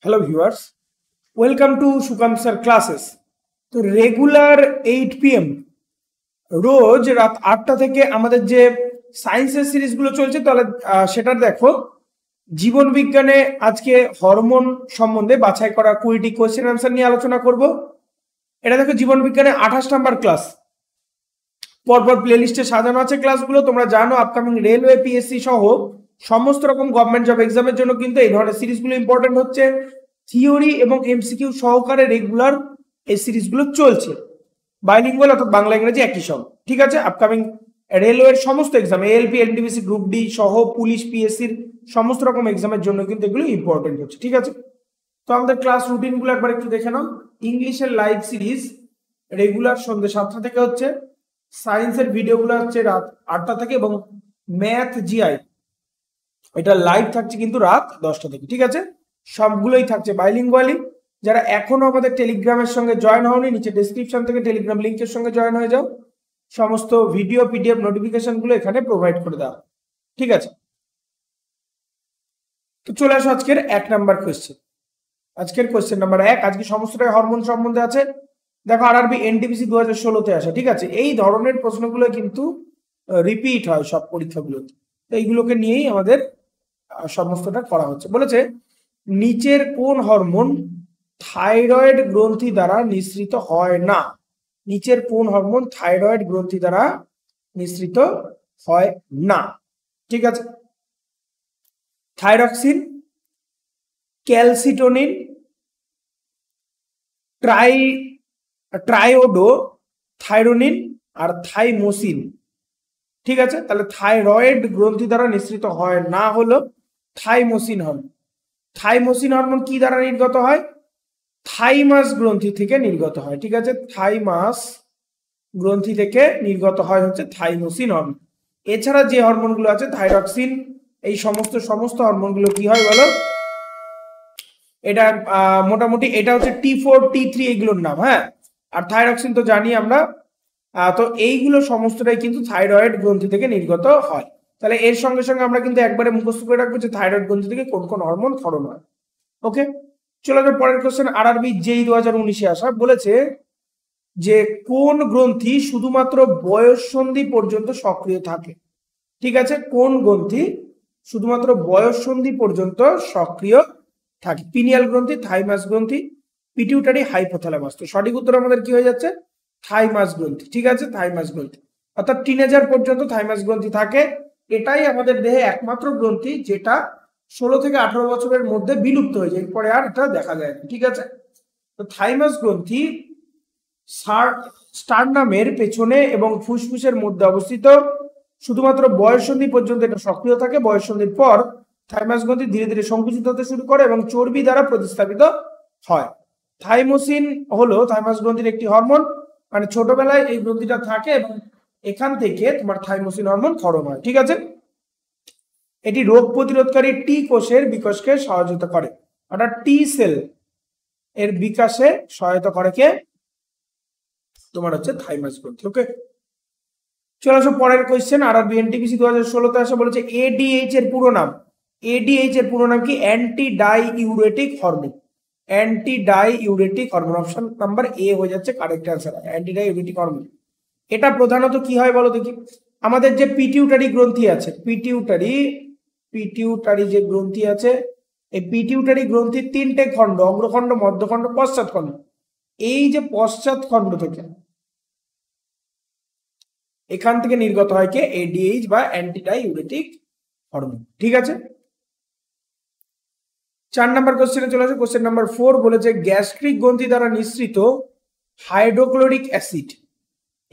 Hello viewers, welcome to সুকাম sir classes. তো regular 8 PM রোজ রাত 8টা থেকে আমাদের যে সায়েন্সের সিরিজগুলো চলছে, তাহলে সেটার দেখো জীবন বিজ্ঞানে আজকে হরমোন সম্বন্ধে বাছাই করা 20টি কোয়েশ্চেন আনসার নিয়ে আলোচনা করব। এটা দেখো জীবন বিজ্ঞানে 28 নাম্বার ক্লাস, পরপর প্লেলিস্টে সাজানো আছে ক্লাসগুলো। তোমরা জানো আপকামিং রেলওয়ে, পিএসসি সহ সমস্ত রকম গভর্নমেন্ট জব এক্সামের জন্য কিন্তু এই ধরনের সিরিজগুলো ইম্পর্টেন্ট হচ্ছে। থিওরি এবং এমসিকিউ সহকারে রেগুলার এই সিরিজগুলো চলছে, বাইলিঙ্গুয়াল অর্থাৎ বাংলা ইংরেজি একই সঙ্গে। ঠিক আছে, আপকামিং রেলওয়ের সমস্ত exam, ALP, NTPC, group D সহ পুলিশ, পিএসসির সমস্ত রকম এক্সামের জন্য কিন্তু এগুলো ইম্পর্টেন্ট হচ্ছে। ঠিক আছে, তো আমাদের ক্লাস রুটিনগুলো একবার একটু দেখে নাও। ইংলিশের লাইভ সিরিজ রেগুলার সন্ধ্যে 7টা থেকে হচ্ছে, সায়েন্সের ভিডিওগুলো হচ্ছে রাত 8টা থেকে, এবং ম্যাথ জিআই এটা লাইভ থাকছে কিন্তু রাত 10টা থেকে। ঠিক আছে, সবগুলোই থাকছে বাইলিঙ্গুয়ালি। যারা এখনো আমাদের টেলিগ্রামের সঙ্গে জয়েন হওনি, নিচে ডেসক্রিপশন থেকে টেলিগ্রাম লিংকের সঙ্গে জয়েন হয়ে যাও। সমস্ত ভিডিও, পিডিএফ, নোটিফিকেশন গুলো এখানে প্রোভাইড করে দেওয়া। ঠিক আছে, তো চলে আসো আজকের 1 নাম্বার কোয়েশ্চেন। আজকের কোয়েশ্চেন নাম্বার 1 আজকে সমস্তটাই হরমোন সম্বন্ধে আছে। দেখো আরআরবি এনটিপিসি 2016-তে আসে। ঠিক আছে, এই ধরনের প্রশ্নগুলো কিন্তু রিপিট হয় সব পরীক্ষাগুলোতে, তো এইগুলোকে নিয়েই আমাদের সমস্তটা করা হচ্ছে। বলেছে নিচের কোন হরমোন থাইরয়েড গ্রন্থি দ্বারা নিঃসৃত হয় না? নিচের কোন হরমোন থাইরয়েড গ্রন্থি দ্বারা নিঃসৃত হয় না? ঠিক আছে, থাইরক্সিন, ক্যালসিটোনিন, ট্রাইওডো থাইরোনিন আর থাইমোসিন। ঠিক আছে, তাহলে থাইরয়েড গ্রন্থি দ্বারা নিঃসৃত হয় না হলো থাইমোসিন হরমোন। থাইমোসিন হরমোন কি দ্বারা নির্গত হয়? থাইমাস গ্রন্থি থেকে নির্গত হয়। ঠিক আছে, থাইমাস গ্রন্থি থেকে নির্গত হয় হচ্ছে থাইমোসিন হরমোন। এছাড়া যে হরমোনগুলো আছে থাইরক্সিন, এই সমস্ত হরমোনগুলো কি হয় বলো? এটা মোটামুটি এটা হচ্ছে T4, T3 এগুলোর নাম। হ্যাঁ, আর থাইরক্সিন তো জানি আমরা। তো এইগুলো সমস্তটাই কিন্তু থাইরয়েড গ্রন্থি থেকে নির্গত হয়। তাহলে এর সঙ্গে সঙ্গে আমরা কিন্তু একবারে মুখস্থ করে রাখবো যে থাইরয়েড গ্রন্থি থেকে কোন কোন হরমোন ক্ষরণ হয়। ওকে, চলো পরের কোশ্চেন। আরআরবি যেই 2019-এ আসা, বলেছে যে কোন গ্রন্থি শুধুমাত্র বয়ঃসন্ধি পর্যন্ত সক্রিয় থাকে? ঠিক আছে, কোন গ্রন্থি শুধুমাত্র বয়ঃসন্ধি পর্যন্ত সক্রিয় থাকে? পিনিয়াল গ্রন্থি, থাইমাস গ্রন্থি, পিটিউটারি, হাইপোথ্যালামাস। তো সঠিক উত্তর আমাদের কি হয়ে যাচ্ছে? থাইমাস গ্রন্থি। ঠিক আছে, থাইমাস গ্রন্থি, অর্থাৎ টিনেজার পর্যন্ত থাইমাস গ্রন্থি থাকে। এটাই আমাদের দেহে একমাত্র গ্রন্থি যেটা 16 থেকে 18 বছরের মধ্যে বিলুপ্ত হয়ে যায়, এরপরে আর এটা দেখা যায় না। ঠিক আছে, তো থাইমাস গ্রন্থি স্টারনামের পেছনে এবং ফুসফুসের মধ্যে অবস্থিত। শুধুমাত্র বয়ঃসন্ধি পর্যন্ত এটা সক্রিয় থাকে। বয়ঃসন্ধির পর থাইমাস গ্রন্থি ধীরে ধীরে সংকুচিত হতে শুরু করে এবং চর্বি দ্বারা প্রতিস্থাপিত হয়। থাইমোসিন হলো থাইমাস গ্রন্থির একটি হরমোন, মানে ছোটবেলায় এই গ্রন্থিটা থাকে এবং এখান থেকে তোমার থাইমোসিন হরমোন ক্ষরণ হয়। ঠিক আছে, এটি রোগ প্রতিরোধকারী টি কোষের বিকাশকে সহায়তা করে, অর্থাৎ টি সেল এর বিকাশে সহায়তা করে কে? তোমার হচ্ছে থাইমাস গ্রন্থি। ওকে, চলে আসো পরের কোয়েশ্চেন। আরআরবি এনটিপিসি 2016-তে আসা, বলেছে এডিএইচ এর পুরো নাম। এডিএইচ এর পুরো নাম কি? Anti diuretic hormone. Anti diuretic hormone, option number A হয়ে যাচ্ছে correct answer, anti diuretic hormone. এটা প্রধানত কি হয় বলো দেখি? আমাদের যে পিটিউটারি গ্রন্থি আছে, পিটিউটারি যে গ্রন্থি আছে, এই পিটিউটারি গ্রন্থির 3টে খণ্ড, অগ্রখণ্ড, মধ্যখণ্ড, পশ্চাৎখণ্ড। এই যে পশ্চাৎখণ্ড থেকে, এখান থেকে নির্গত হয় কে? এডিএইচ বা অ্যান্টি ডাই ইউরেটিক হরমোন। ঠিক আছে, 4 নাম্বার কোশ্চেনে চলে আসে। কোশ্চেন নাম্বার 4 বলেছে গ্যাস্ট্রিক গ্রন্থি দ্বারা নিঃসৃত হাইড্রোক্লোরিক অ্যাসিড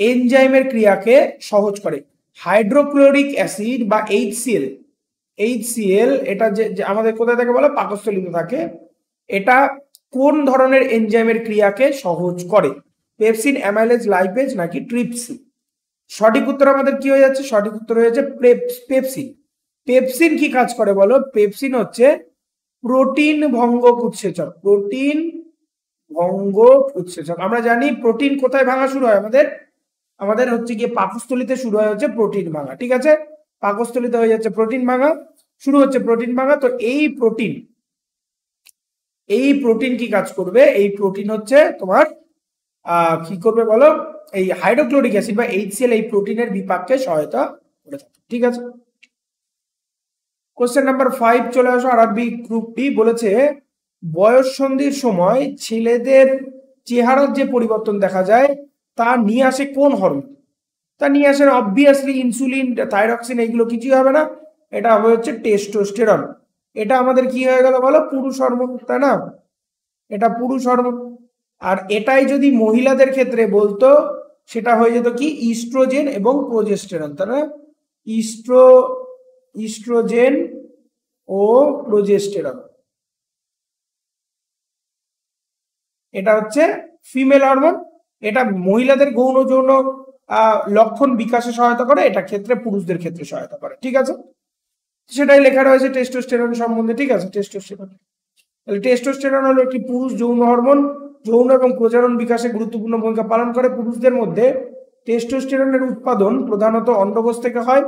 এনজাইমের ক্রিয়াকে সহজ করে। হাইড্রোক্লোরিক অ্যাসিড বা এইচসিএল এটা যে আমাদের কোথায় থাকে বলো? পাকস্থলীতে থাকে। এটা কোন ধরনের এনজাইমের ক্রিয়াকে সহজ করে? পেপসিন, অ্যামাইলেজ, লাইপেজ নাকি ট্রিপসিন? সঠিক উত্তর আমাদের কি হয়ে যাচ্ছে? সঠিক উত্তর হয়ে যাচ্ছে পেপসিন। পেপসিন কি কাজ করে বলো? পেপসিন হচ্ছে প্রোটিন ভঙ্গক উৎসেচক। প্রোটিন ভঙ্গক উৎসেচক। আমরা জানি প্রোটিন কোথায় ভাঙা শুরু হয়? আমাদের হচ্ছে গিয়ে পাকস্থলীতে শুরু হয় হচ্ছে প্রোটিন ভাঙা। ঠিক আছে, পাকস্থলীতে হয়ে যাচ্ছে প্রোটিন ভাঙা, শুরু হচ্ছে প্রোটিন ভাঙা। তো এই প্রোটিন এই প্রোটিন কি কাজ করবে? এই প্রোটিন হচ্ছে তোমার কি করবে বলো, এই হাইড্রোক্লোরিক অ্যাসিড বা HCl এই প্রোটিনের বিপাককে সহায়তা করে থাকে। ঠিক আছে, কোশ্চেন নাম্বার 5 চলে আসো। আরবি গ্রুপ ডি বলেছে বয়স সন্ধির সময় ছেলেদের চেহারার যে পরিবর্তন দেখা যায় তা নিয়ে আসে কোন হরমোন? তা নিয়ে আসেন অবভিয়াসলি ইনসুলিন, থাইরক্সিন, এগুলো কিছুই হবে না, এটা হবে হচ্ছে টেস্টোস্টেরন। এটা আমাদের কি হয়ে গেল বলো? পুরুষ হরমোন, তাই না? এটা পুরুষ হরমোন। আর এটাই যদি মহিলাদের ক্ষেত্রে বলতো সেটা হয়ে যেত কি ইস্ট্রোজেন এবং প্রোজেস্টেরন, তাই না? ইস্ট্রোজেন ও প্রোজেস্টেরন, এটা হচ্ছে ফিমেল হরমোন। এটা মহিলাদের গৌণ যৌন লক্ষণ বিকাশে সহায়তা করে, এটা ক্ষেত্রে পুরুষদের ক্ষেত্রে সহায়তা করে। ঠিক আছে, সেটাই লেখা রয়েছে টেস্টোস্টেরন সম্বন্ধে। ঠিক আছে, টেস্টোস্টেরন, তাহলে টেস্টোস্টেরন হলো একটি পুরুষ যৌন হরমোন, যৌন এবং প্রজনন বিকাশে গুরুত্বপূর্ণ ভূমিকা পালন করে। পুরুষদের মধ্যে টেস্টোস্টেরনের উৎপাদন প্রধানত অন্ডকোষ থেকে হয়।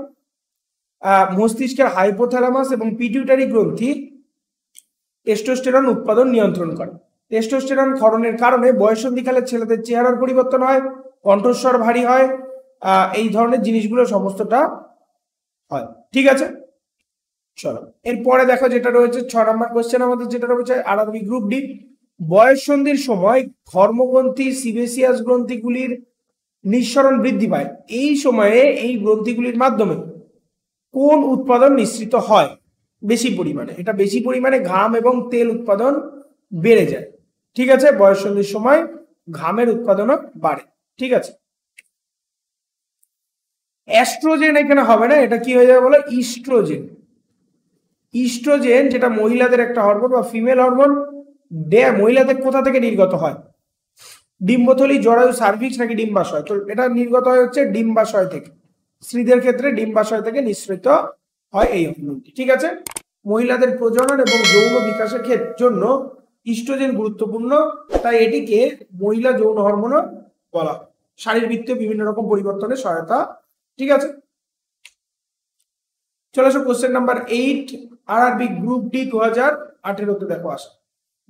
মস্তিষ্কের হাইপোথ্যালামাস এবং পিটিউটারি গ্রন্থি টেস্টোস্টেরন উৎপাদন নিয়ন্ত্রণ করে। টেস্টোস্টেরন ক্ষরণের কারণে বয়ঃসন্ধিকালে ছেলেদের চেহারার পরিবর্তন হয়, কণ্ঠস্বর ভারী হয়, এই ধরনের জিনিসগুলো সমস্তটা হয়। ঠিক আছে, চলো এরপরে দেখো যেটা রয়েছে 6 নম্বর কোশ্চেন আমাদের, যেটা রয়েছে আরবি গ্রুপ ডি। বয়ঃসন্ধির সময় ঘর্মগ্রন্থি সিবেসিয়াস গ্রন্থিগুলির নিঃসরণ বৃদ্ধি পায়। এই সময়ে এই গ্রন্থিগুলির মাধ্যমে কোন উৎপাদন নিঃসৃত হয় বেশি পরিমাণে? এটা বেশি পরিমাণে ঘাম এবং তেল উৎপাদন বেড়ে যায়। ঠিক আছে, বয়ঃসন্ধির সময় ঘামের উৎপাদনও বাড়ে। ঠিক আছে, অ্যাস্ট্রোজেন এখানে হবে না, এটা কি হয়ে যাবে বলো? ইস্ট্রোজেন। ইস্ট্রোজেন যেটা মহিলাদের একটা হরমোন বা ফিমেল হরমোন, মহিলাদের কোথা থেকে নির্গত হয়? ডিম্বথলি, জরায়ু, সার্ভিক্স নাকি ডিম্বাশয়? তো এটা নির্গত হয় হচ্ছে ডিম্বাশয় থেকে। স্ত্রীদের ক্ষেত্রে ডিম্বাশয় থেকে নিঃসৃত হয় এই হরমোনটি। ঠিক আছে, মহিলাদের প্রজনন এবং যৌন বিকাশের জন্য ইস্ট্রোজেন গুরুত্বপূর্ণ, তাই এটিকে মহিলা যৌন হরমোনও বলা হয়। শারীরবৃত্তীয় বিভিন্ন রকম পরিবর্তনে সহায়তা। ঠিক আছে, চলে আসো question number 8 RRB group D 2018 দেখো আসা।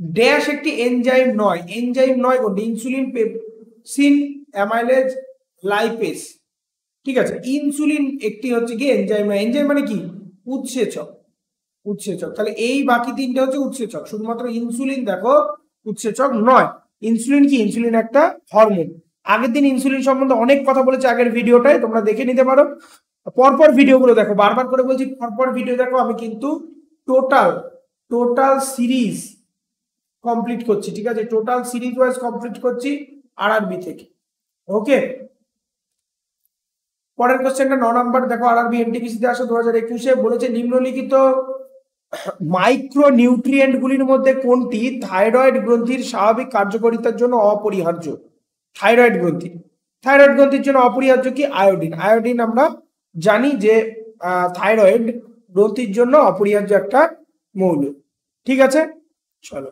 ড্যাশ একটি এনজাইম নয়, এনজাইম নয় কোনটি? Insulin, pepsin, amylase, lipase. ঠিক আছে, ইনসুলিন একটি হচ্ছে কি এনজাইম নয়। এনজাইম মানে কি? উৎসেচক। উৎসেচক, তাহলে এই বাকি তিনটে হচ্ছে উৎসেচক, শুধুমাত্র ইনসুলিন দেখো উৎসেচক নয়। ইনসুলিন কি? ইনসুলিন একটা হরমোন। আগের দিন ইনসুলিন সম্বন্ধে অনেক কথা বলেছে আগের ভিডিওটায়, তোমরা দেখে নিতে পারো। পরপর ভিডিওগুলো দেখো, বারবার করে বলছি পরপর ভিডিও দেখো। আমি কিন্তু টোটাল সিরিজ কমপ্লিট করছি। ঠিক আছে, টোটাল সিরিজ ওয়াইজ কমপ্লিট করছি আরআরবি থেকে। ওকে, পরের কোশ্চেনটা 9 নাম্বার দেখো। আরআরবি এনটিপিসি তে আসে 2021-এ বলেছে নিম্নলিখিত মাইক্রো নিউট্রিয়েন্ট গুলির মধ্যে কোনটি থাইরয়েড গ্রন্থির স্বাভাবিক কার্যকারিতার জন্য অপরিহার্য? থাইরয়েড গ্রন্থি, থাইরয়েড গ্রন্থির জন্য অপরিহার্য কি? আয়োডিন। আয়োডিন আমরা জানি যে থাইরয়েড গ্রন্থির জন্য অপরিহার্য একটা মৌল। ঠিক আছে, চলো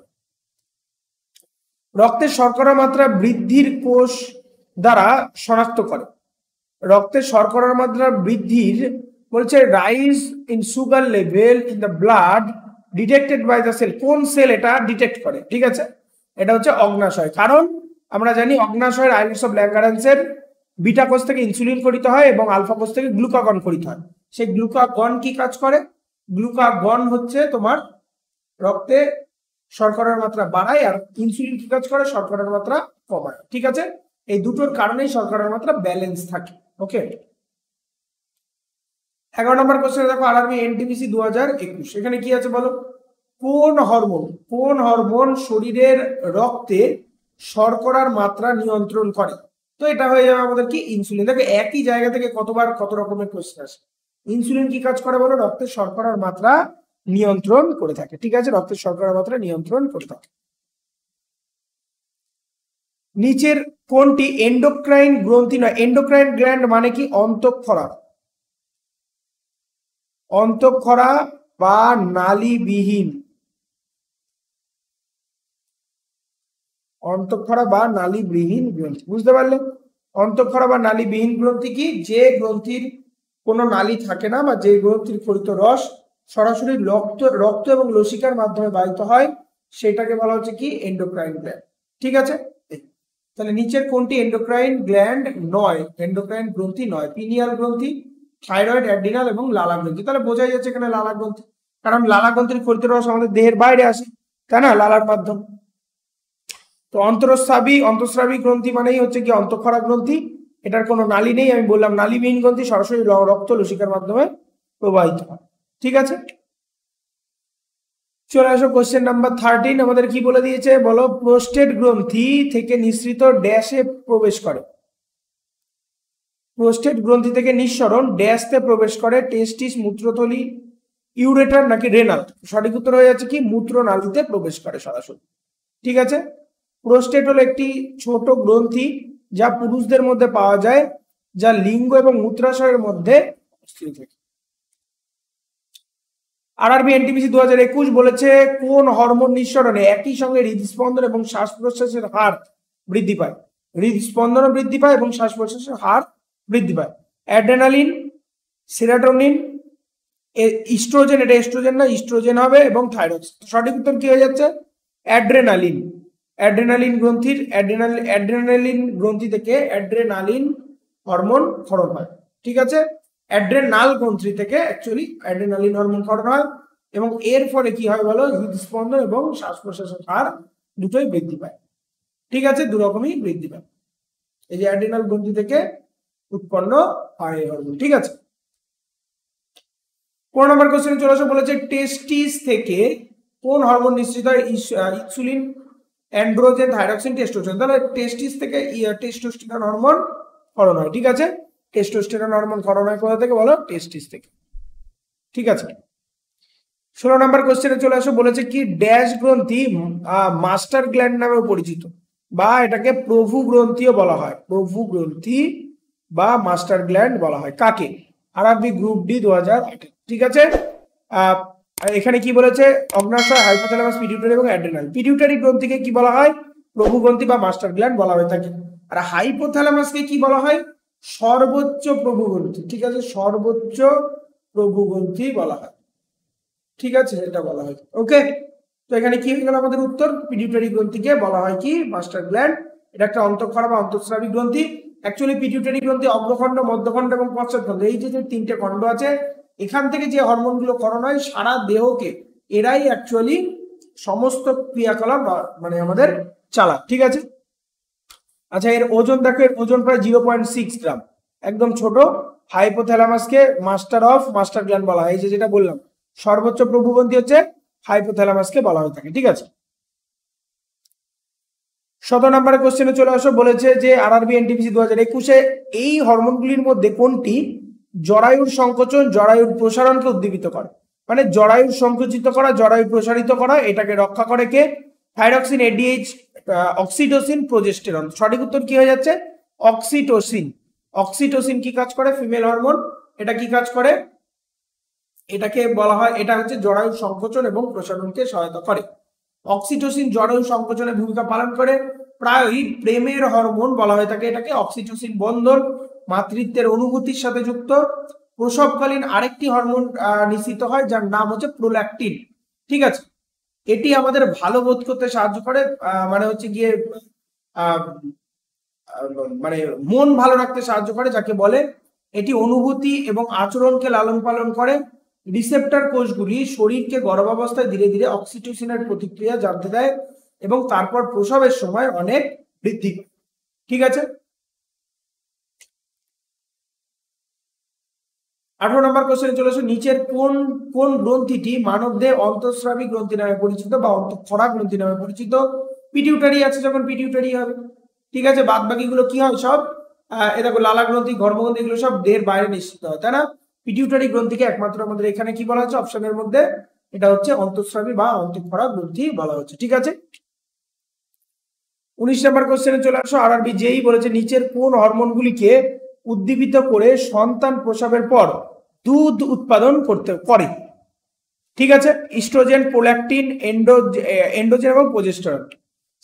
রক্তের শর্করা মাত্রা বৃদ্ধির কোষ দ্বারা শনাক্ত করে। রক্তের শর্করার মাত্রা বৃদ্ধির বলছে rise in sugar level in the blood detected by the cell. কোন সেল এটা ডিটেক্ট করে? ঠিক আছে, এটা হচ্ছে অগ্নাশয়। কারণ আমরা জানি অগ্নাশয়ের আইলেটস অফ ল্যাঙ্গারেন্সের বিটা কোষ থেকে ইনসুলিন খরিত হয় এবং আলফা কোষ থেকে গ্লুকাগন খরিত হয়। সেই গ্লুকাগন কি কাজ করে? গ্লুকাগন হচ্ছে তোমার রক্তে শর্করার মাত্রা বাড়ায়, আর ইনসুলিন কি কাজ করে? শর্করার মাত্রা কমায়। ঠিক আছে, এই দুটোর কারণেই শর্করার মাত্রা ব্যালেন্স থাকে। ওকে, 11 নম্বর কোশ্চেন দেখো আরআরবি এনটিপিসি 2021। এখানে কি আছে বলো? কোন হরমোন শরীরের রক্তে শর্করার মাত্রা নিয়ন্ত্রণ করে? তো এটা হয়ে যাবে আমাদের কি? ইনসুলিন। দেখো একই জায়গা থেকে কতবার কত রকমের কোশ্চেন আসে। ইনসুলিন কি কাজ করে বলো? রক্তের শর্করার মাত্রা নিয়ন্ত্রণ করে থাকে। ঠিক আছে, রক্তের শর্করার মাত্রা নিয়ন্ত্রণ করে থাকে। নিচের কোনটি এন্ডোক্রাইন গ্রন্থি নয়? এন্ডোক্রাইন গ্ল্যান্ড মানে কি? অন্তঃক্ষরা, অন্তঃক্ষরা বা নালীবিহীন, অন্তঃক্ষরা বা নালীবিহীন গ্রন্থি। বুঝতে পারলে? অন্তঃক্ষরা বা নালীবিহীন গ্রন্থি কি? যে গ্রন্থির কোনো নালী থাকে না বা যে গ্রন্থির খরিত রস সরাসরি রক্ত এবং লসিকার মাধ্যমে বাহিত হয় সেটাকে বলা হচ্ছে কি এন্ডোক্রাইন গ্ল্যান্ড। ঠিক আছে, তাহলে নিচের কোনটি এন্ডোক্রাইন গ্ল্যান্ড নয়, এন্ডোক্রাইন গ্রন্থি নয়? পিনিয়াল গ্রন্থি, থাইরয়েড, অ্যাড্রিনাল এবং লালা গ্রন্থি। তাহলে বোঝাই যাচ্ছে এখানে লালা গ্রন্থি, কারণ লালা গ্রন্থির ফলিত রস আমাদের দেহের বাইরে আসে, তাই না, লালার মাধ্যমে। তো অন্তঃস্রাবী গ্রন্থি মানেই হচ্ছে কি অন্তঃক্ষরা গ্রন্থি। এটার কোনো নালী নেই, আমি বললাম নালীবিহীন গ্রন্থি, সরাসরি রক্ত লসিকার মাধ্যমে প্রবাহিত হয়। ঠিক আছে, চলে আসো কোশ্চেন নাম্বার 13। আমাদের কি বলে দিয়েছে বলো, প্রোস্টেট গ্রন্থি থেকে নিঃসৃত ড্যাশে প্রবেশ করে। প্রোস্টেট গ্রন্থি থেকে নিঃসরণ ড্যাশতে প্রবেশ করে, টেস্টিস, মূত্রথলি, ইউরেটার নাকি রেনাল? সঠিক উত্তর হয়ে যাচ্ছে কি মূত্রনালীতে প্রবেশ করে সরাসরি। ঠিক আছে, প্রোস্টেট হলো একটি ছোট গ্রন্থি যা পুরুষদের মধ্যে পাওয়া যায়, যা লিঙ্গ এবং মূত্রাশয়ের মধ্যে অবস্থিত থাকে। আরআরবি এনটিপিসি 2021 বলেছে কোন হরমোন নিঃসরণে একই সঙ্গে হৃদস্পন্দন এবং শ্বাস প্রশ্বাসের হার বৃদ্ধি পায়? হৃদস্পন্দনও বৃদ্ধি পায় এবং শ্বাস প্রশ্বাসের হার বৃদ্ধি পায়। অ্যাড্রেনালিন, সেরাটোনিন, ইস্ট্রোজেন, এটা এস্ট্রোজেন না, ইস্ট্রোজেন হবে, এবং থাইরয়েড। সঠিক উত্তর কি হয়ে যাচ্ছে অ্যাড্রেনালিন। অ্যাড্রেনালিন গ্রন্থি থেকে অ্যাড্রেনালিন হরমোন ক্ষরণ হয়। ঠিক আছে, অ্যাড্রেনাল গ্রন্থি থেকে অ্যাকচুয়ালি অ্যাড্রেনালিন হরমোন ক্ষরণ হয়, এবং এর ফলে কি হয় বলো, হৃদস্পন্দন এবং শ্বাস প্রশ্বাসের হার দুটোই বৃদ্ধি পায়। ঠিক আছে, দুরকমই বৃদ্ধি পায়। এই যে অ্যাড্রেনাল গ্রন্থি থেকে উৎপন্ন হয় এই হরমোন। ঠিক আছে, 15 নম্বর কোশ্চেনে চলে আসো, বলেছে টেস্টিস থেকে কোন হরমোন নিঃসৃত হয়? Insulin, androgen, thyroxine, testosterone. তাহলে টেস্টিস থেকে টেস্টোস্টেরন হরমোন ক্ষরণ হয়। ঠিক আছে, টেস্টোস্টেরন হরমোন ক্ষরণ হয় কোথা থেকে বলো, টেস্টিস থেকে। ঠিক আছে, 16 নম্বর কোশ্চেনে চলে আসো, বলেছে কি ড্যাশ গ্রন্থি মাস্টার গ্ল্যান্ড নামেও পরিচিত, বা এটাকে প্রভু গ্রন্থিও বলা হয়। প্রভু গ্রন্থি বা মাস্টার গ্ল্যান্ড বলা হয় কাকে? RRB group D 2018। ঠিক আছে, এখানে কি বলেছে, অগ্ন্যাশয়, হাইপোথ্যালামাস, পিটিউটারি এবং অ্যাড্রিনাল। পিটিউটারি গ্রন্থিকে কি বলা হয়? প্রভু গ্রন্থি বা মাস্টার গ্ল্যান্ড বলা হয়ে থাকে। আর হাইপোথ্যালামাসকে কি বলা হয়? সর্বোচ্চ প্রভু গ্রন্থি। ঠিক আছে, সর্বোচ্চ প্রভু গ্রন্থি বলা হয়। ঠিক আছে, এটা বলা হয়। ওকে, তো এখানে কি হয়ে গেল আমাদের উত্তর, পিটিউটারি গ্রন্থিকে বলা হয় কি মাস্টার গ্ল্যান্ড। এটা একটা অন্তঃক্ষরা বা অন্তঃস্রাবী গ্রন্থি। অ্যাকচুয়ালি পিটিউটারি গ্রন্থি অগ্রখণ্ড, মধ্যখণ্ড এবং পশ্চাৎখণ্ড, এই যে তিনটে খণ্ড আছে, এখান থেকে যে হরমোনগুলো ক্ষরণ হয় সারা দেহকে এরাই অ্যাকচুয়ালি সমস্ত ক্রিয়াকলাপ মানে আমাদের চালায়। ঠিক আছে, আচ্ছা, এর ওজন দেখো, এর ওজন প্রায় 0.6 গ্রাম, একদম ছোট। হাইপোথ্যালামাসকে মাস্টার গ্ল্যান্ড বলা হয়। এই যে যেটা বললাম, সর্বোচ্চ প্রভুগ্রন্থি হচ্ছে হাইপোথ্যালামাসকে বলা হয়ে থাকে। ঠিক আছে, 17 নম্বরের কোশ্চেনে চলে আসো, বলেছে যে আরআরবি এনটিপিসি 2021 এই হরমোনগুলির মধ্যে কোনটি জরায়ুর সংকোচন, জরায়ুর প্রসারণকে উদ্দীপিত করে? মানে জরায়ুর সংকুচিত করা, জরায়ু প্রসারিত করা, এটাকে রক্ষা করে কে? Thyroxine, ADH, oxytocin, progesterone. সঠিক উত্তর কি হয়ে যাচ্ছে অক্সিটোসিন। অক্সিটোসিন কি কাজ করে? Female hormone. এটা কি কাজ করে? এটাকে বলা হয়, এটা হচ্ছে জরায়ু সংকোচন এবং প্রসারণকে সহায়তা করে। অক্সিটোসিন জরায়ু সংকোচনে ভূমিকা পালন করে। প্রায়ই প্রেমের হরমোন বলা হয়ে থাকে এটাকে। অক্সিটোসিন বন্ধন, মাতৃত্বের অনুভূতির সাথে যুক্ত। প্রসবকালীন আরেকটি হরমোন নিঃসৃত হয় যার নাম হচ্ছে প্রোল্যাকটিন। ঠিক আছে, এটি আমাদের ভালো বোধ করতে সাহায্য করে, মানে হচ্ছে গিয়ে মানে মন ভালো রাখতে সাহায্য করে যাকে বলে। এটি অনুভূতি এবং আচরণকে লালন পালন করে। রিসেপ্টর কোষগুলি শরীরকে গর্ভাবস্থায় ধীরে ধীরে অক্সিটোসিনের প্রতিক্রিয়া জানতে দেয় এবং তারপর প্রসবের সময় অনেক বৃদ্ধি। ঠিক আছে, 18 নম্বর কোশ্চেনে চলে আসো, নিচের কোন কোন গ্রন্থিটি মানবদেহে অন্তঃস্রাবী গ্রন্থি নামে পরিচিত বা অন্তঃক্ষরা গ্রন্থি নামে পরিচিত? পিটিউটারি আছে যখন পিটিউটারি হবে। ঠিক আছে, বাদ বাকিগুলো কি হয় সব, এ দেখো লালা গ্রন্থি, গর্ভগ্রন্থি, এগুলো সব দেহের বাইরে নিঃসৃত হয়, তাই না? পিটিউটারি গ্রন্থিকে একমাত্র আমাদের এখানে কি বলা হচ্ছে অপশনের মধ্যে, এটা হচ্ছে অন্তঃস্রাবী বা অন্তঃক্ষরা গ্রন্থি বলা হচ্ছে। ঠিক আছে, 19 নম্বর কোশ্চেনে চলে আসো, আরআরবি যেই বলেছে নিচের কোন হরমোনগুলিকে উদ্দীপিত করে সন্তান প্রসবের পর দুধ উৎপাদন করে? ঠিক আছে, ইস্ট্রোজেন, প্রোল্যাকটিন, এন্ড্রোজেন এবং প্রোজেস্টেরন।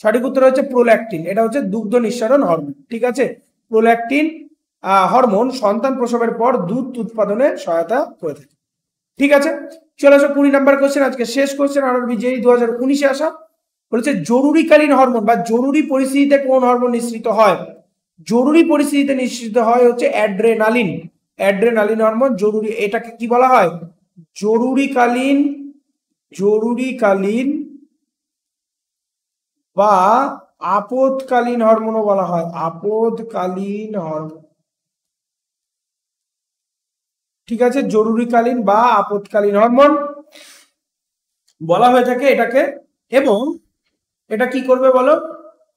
সঠিক উত্তর হচ্ছে প্রোল্যাকটিন। এটা হচ্ছে দুগ্ধ নিঃসরণ হরমোন। ঠিক আছে, প্রোল্যাকটিন হরমোন সন্তান প্রসবের পর দুধ উৎপাদনে সহায়তা করে থাকে। ঠিক আছে, চলে আসো 20 নম্বর কোশ্চেন, আজকে শেষ কোশ্চেন, আরআরবি যেই 2019 আসা। বলেছে জরুরিকালীন হরমোন বা জরুরি পরিস্থিতিতে কোন হরমোন নিঃসৃত হয়? জরুরি পরিস্থিতিতে নিঃসৃত হয় হচ্ছে অ্যাড্রেনালিন। অ্যাড্রেনালিন হরমোন জরুরি, এটাকে কি বলা হয়? জরুরিকালীন বা আপদকালীন হরমোনও বলা হয়, আপদকালীন হরমোন। ঠিক আছে, জরুরিকালীন বা আপদকালীন হরমোন বলা হয়ে থাকে এটাকে। এবং এটা কি করবে বলো,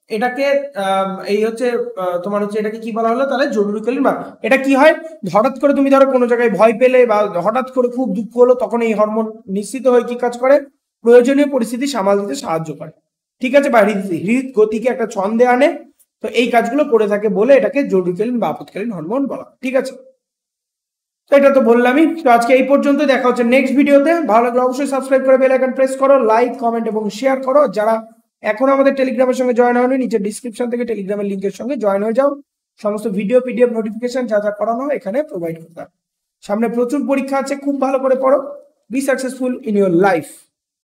এটাকে এই হচ্ছে তোমার হচ্ছে এটাকে কি বলা হলো তাহলে? জরুরিকালীন। বা এটা কি হয়, হঠাৎ করে তুমি ধরো কোনো জায়গায় ভয় পেলে বা হঠাৎ করে খুব দুঃখ হলো, তখন এই হরমোন নিঃসৃত হয়ে কি কাজ করে? প্রয়োজনীয় পরিস্থিতি সামাল দিতে সাহায্য করে। ঠিক আছে, বা হৃদ গতিকে একটা ছন্দে আনে। তো এই কাজগুলো করে থাকে বলে এটাকে জরুরিকালীন বা আপদকালীন হরমোন বলা। ঠিক আছে, তো এটা তো বললামই। তো আজকে এই পর্যন্ত, দেখা হচ্ছে নেক্সট ভিডিওতে। ভালো লাগলে অবশ্যই সাবস্ক্রাইব করে বেল আইকন প্রেস করো, লাইক কমেন্ট এবং শেয়ার করো। যারা এখন আমাদের টেলিগ্রামের সঙ্গে জয়েন হয়নি, নিচে ডিসক্রিপশন থেকে টেলিগ্রামের লিংকের সঙ্গে জয়েন হয়ে যাও। সমস্ত ভিডিও পিডিএফ নোটিফিকেশন যা যা করানো এখানে প্রোভাইড করতে হবে। সামনে প্রচুর পরীক্ষা আছে, খুব ভালো করে পড়ো। Be successful in your life.